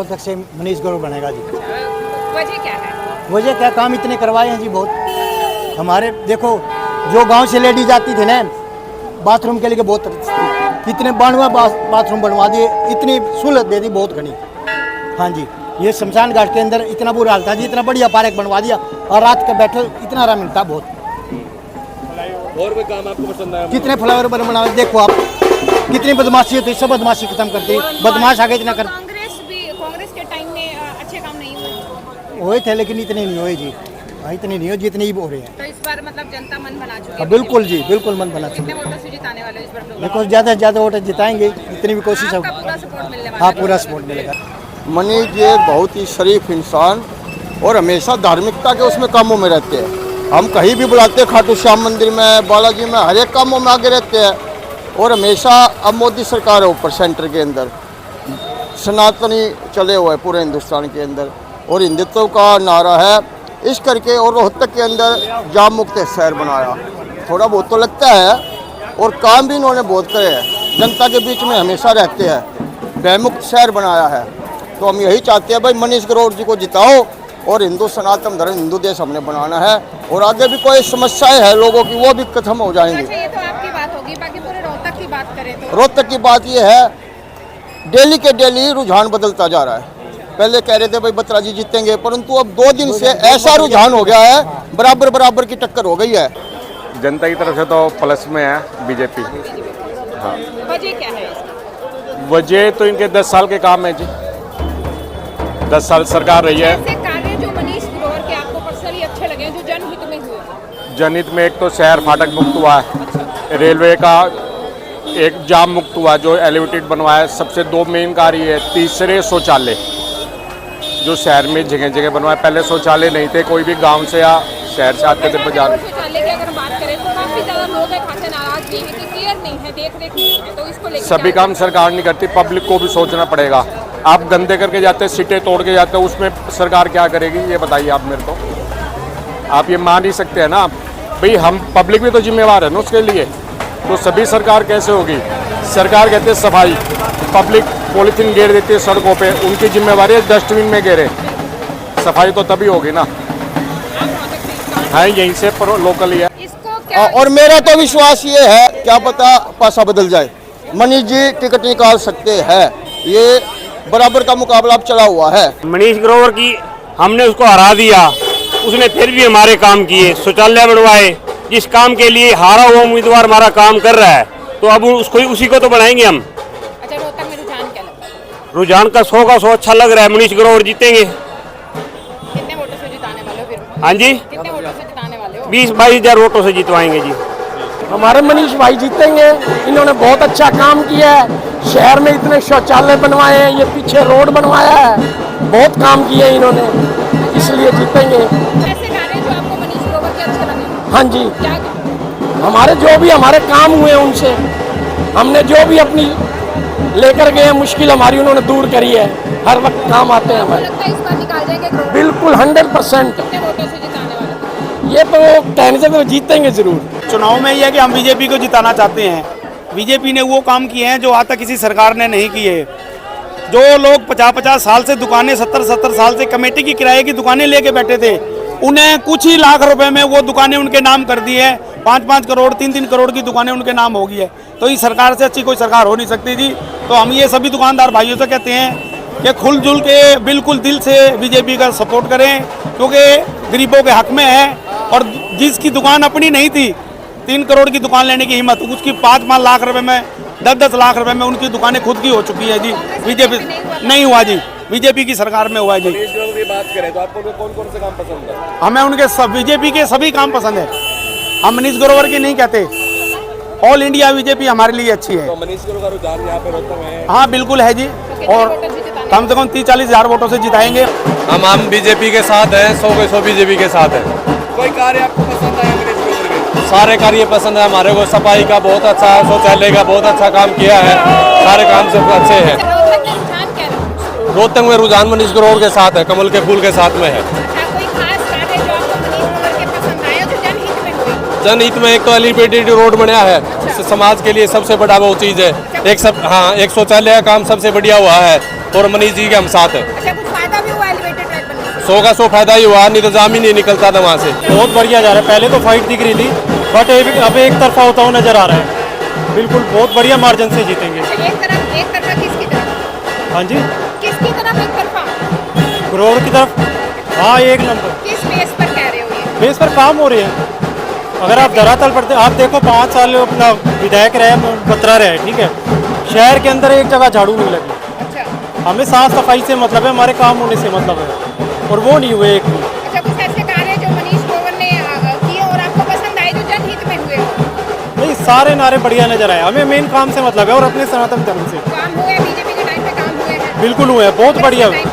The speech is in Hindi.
तक से मनीष ग्रोवर बनेगा जी। वजह क्या है? वजह क्या, काम इतने करवाए हैं जी बहुत। हमारे देखो जो गांव से लेडीज आती थी ना बाथरूम के लिए बहुत इतने 92 बाथरूम बनवा दिए, इतनी सहूलत दे दी बहुत घनी। हाँ जी, ये शमशान घाट के अंदर इतना बुरा हाल था जी, इतना बढ़िया पार्क बनवा दिया और रात का बैठो इतना आराम मिलता बहुत। और भी काम आपको पसंद आया? कितने फ्लावर बना, देखो आप कितनी बदमाशी होती है, सब बदमाशी खत्म करती, बदमाश आगे इतना कर। कांग्रेस के टाइम में अच्छे काम नहीं हुए? हुए थे लेकिन इतने नहीं हुए जी, इतने नहीं हुए जितने ही हो रहे हैं। तो इस बार मतलब जनता मन बना चुकी है? बिल्कुल जी, बिल्कुल मन बना चुके। कितने वोटों से जिताने वाले हो इस बार लोग? देखो ज़्यादा से ज़्यादा वोट जिताएंगे, इतनी भी कोशिश है। आपका पूरा सपोर्ट मिलने वाला हाँ, है? पूरा सपोर्ट मिलेगा। मनीष जी बहुत ही शरीफ इंसान और हमेशा धार्मिकता के उसमें कामों में रहते हैं। हम कहीं भी बुलाते हैं, खाटू श्याम मंदिर में, बालाजी में, हर एक कामों में आगे रहते हैं। और हमेशा अब मोदी सरकार है ऊपर सेंटर के अंदर, सनातनी चले हुए हैं पूरे हिंदुस्तान के अंदर और हिंदुत्व का नारा है इस करके। और रोहतक के अंदर जाम मुक्त शहर बनाया, थोड़ा बहुत तो लगता है और काम भी इन्होंने बहुत करे हैं, जनता के बीच में हमेशा रहते हैं, भयमुक्त शहर बनाया है। तो हम यही चाहते हैं भाई मनीष ग्रोवर जी को जिताओ और हिंदू सनातन धर्म हिंदू देश हमने बनाना है और आगे भी कोई समस्याएं हैं लोगों की वो भी खत्म हो जाएंगी। अच्छा, ये तो आपकी बात होगी, बाकी पूरे रोहतक की बात करें तो? रोहतक की बात ये है, डेली के डेली रुझान बदलता जा रहा है। पहले कह रहे थे भाई बत्रा जी जीतेंगे, परंतु अब 2 दिन से ऐसा रुझान हो गया है, बराबर बराबर की टक्कर हो गई है। जनता की तरफ से तो प्लस में है बीजेपी। हाँ, वजह क्या है इसकी? वजह तो इनके 10 साल के काम है जी, 10 साल सरकार रही है। ऐसे कार्य जो मनीष ग्रोवर के आपको पर्सनली अच्छे लगे जो जनहित में हुए? जनहित में एक तो शहर फाटक मुक्त हुआ है, रेलवे का एक जाम मुक्त हुआ जो एलिवेटेड बनवाया, सबसे 2 मेन कार्य है। तीसरे शौचालय जो शहर में जगह जगह बनवाए, पहले शौचालय नहीं थे, कोई भी गांव से या शहर से आते थे बाजार। शौचालय की अगर बात करें तो काफी ज्यादा लोग हैं खासे नाराज भी हैं कि केयर नहीं है, देख रेख नहीं है, तो इसको लेकर सभी काम सरकार नहीं करती, पब्लिक को भी सोचना पड़ेगा। आप गंदे करके जाते हैं, सीटें तोड़ के जाते हैं, उसमें सरकार क्या करेगी ये बताइए आप मेरे को। आप ये मान ही सकते हैं ना भाई, हम पब्लिक भी तो जिम्मेवार है ना उसके लिए। तो सभी सरकार कैसे होगी? सरकार कहते हैं सफाई, पब्लिक पॉलीथीन घेर देती है सड़कों पे, उनकी जिम्मेवारी है डस्टबिन में घेरे, सफाई तो तभी होगी ना। हाँ, यहीं से लोकल ही है। इसको क्या? और मेरा तो विश्वास ये है, क्या पता पासा बदल जाए, मनीष जी टिकट निकाल सकते हैं। ये बराबर का मुकाबला अब चला हुआ है। मनीष ग्रोवर की हमने उसको हरा दिया, उसने फिर भी हमारे काम किए, शौचालय बनवाए। जिस काम के लिए हारा हुआ उम्मीदवार हमारा काम कर रहा है तो अब उसको उसी को तो बनाएंगे हम। अच्छा, रोहतक में रुझान क्या लगता है? रुझान का 100 का 100 अच्छा लग रहा है, मनीष ग्रोवर जीतेंगे। कितने वोटों से जिताने वाले हो फिर? हाँ जी, कितने वोटों से जिताने वाले हो? 20-22 हज़ार वोटों से जितवाएंगे जी। हमारे मनीष भाई जीतेंगे, इन्होंने बहुत अच्छा काम किया है, शहर में इतने शौचालय बनवाए हैं, ये पीछे रोड बनवाया है, बहुत काम किए इन्होंने, इसलिए जीतेंगे। ऐसे कार्य जो आपको मनीष ग्रोवर के अच्छे लगे? हाँ जी, क्या? हमारे जो भी हमारे काम हुए उनसे, हमने जो भी अपनी लेकर गए मुश्किल हमारी उन्होंने दूर करी है, हर वक्त काम आते हैं हमारे। लगता है इस बार निकाल जाएंगे ग्रोवर? बिल्कुल 100%। कितने वोटों से जिताने वाले? ये तो कहने से तो जीतेंगे जरूर। चुनाव में ये है कि हम बीजेपी को जिताना चाहते हैं। बीजेपी ने वो काम किए हैं जो आज तक किसी सरकार ने नहीं किए। जो लोग 50-50 साल से दुकानें, 70-70 साल से कमेटी की किराए की दुकानें लेके बैठे थे, उन्हें कुछ ही लाख रुपए में वो दुकानें उनके नाम कर दी है। 5-5 करोड़ 3-3 करोड़ की दुकानें उनके नाम हो गई है। तो इस सरकार से अच्छी कोई सरकार हो नहीं सकती थी। तो हम ये सभी दुकानदार भाइयों से कहते हैं कि खुलजुल के बिल्कुल दिल से बीजेपी का सपोर्ट करें, क्योंकि गरीबों के हक में है। और जिसकी दुकान अपनी नहीं थी, 3 करोड़ की दुकान लेने की हिम्मत, उसकी 5-5 लाख रुपए में, 10-10 लाख रुपए में उनकी दुकानें खुद की हो चुकी है जी। बीजेपी नहीं हुआ जी, बीजेपी की सरकार में हुआ है जी। मनीष ग्रोवर की बात करें तो आपको कौन कौन से काम पसंद है? हमें उनके बीजेपी के सभी काम पसंद है। हम मनीष ग्रोवर की नहीं कहते, ऑल इंडिया बीजेपी हमारे लिए अच्छी है। तो मनीष ग्रोवर का रुझान यहाँ पे रोहतक में है? हाँ बिल्कुल है जी, और कम से कम 30-40 हज़ार वोटों से जिताएंगे। हम बीजेपी के साथ हैं, 100 के 100 बीजेपी के साथ हैं। कोई कार्य आपको पसंद आया मनीष ग्रोवर के? सारे कार्य पसंद है हमारे को, सफाई का बहुत अच्छा है, शौचालय का बहुत अच्छा काम किया है, सारे काम सब अच्छे हैं। रोहतक में रुझान क्या है? रोहतक में रुझान मनीष ग्रोवर के साथ है, कमल के फूल के साथ में है। अच्छा, कोई खास कार्य जो आपको मनीष ग्रोवर के पसंद आया जो जनहित में हुए? जनहित में एक तो एलिवेटेड रोड बनाया है, समाज के लिए सबसे बड़ा वो चीज़ है। एक सब हाँ एक शौचालय का काम सबसे बढ़िया हुआ है और मनीष जी के हम साथ है। अच्छा, कुछ फायदा भी हुआ एलिवेटेड ट्रैक बनने से? 100 का 100 फायदा ही हुआ, निजाम ही नहीं निकलता था वहाँ से। बहुत बढ़िया जा रहा है। पहले तो फाइट दिख रही थी बट अब एक तरफा होता हुआ नजर आ रहा है। बिल्कुल बहुत बढ़िया मार्जिन से जीतेंगे। अच्छा, एक तरफा किसकी तरफ? हाँ जी, किसकी तरफ एक तरफा? ग्रोवर की तरफ। हाँ, एक नंबर किस बेस पर कह रहे हो ये? बेस पर काम हो रहे हैं। अगर आप धरातल पर आप देखो 5 साल अपना विधायक रहे, बतरा रहे, ठीक है, शहर के अंदर एक जगह झाड़ू नहीं लगी। अच्छा, हमें साफ सफाई से मतलब है, हमारे काम होने से मतलब है, और वो नहीं हुए एक भी। अच्छा, कुछ ऐसे कार्य जो मनीष ग्रोवर ने किए और आपको पसंद आए जो जनहित में हुए हो? नहीं, सारे नारे बढ़िया नजर आए। हमें मेन काम से मतलब है और अपने सनातन धर्म से। काम हुए बीजेपी के टाइम पे काम हुए हैं? बिल्कुल हुए, बहुत बढ़िया हुए।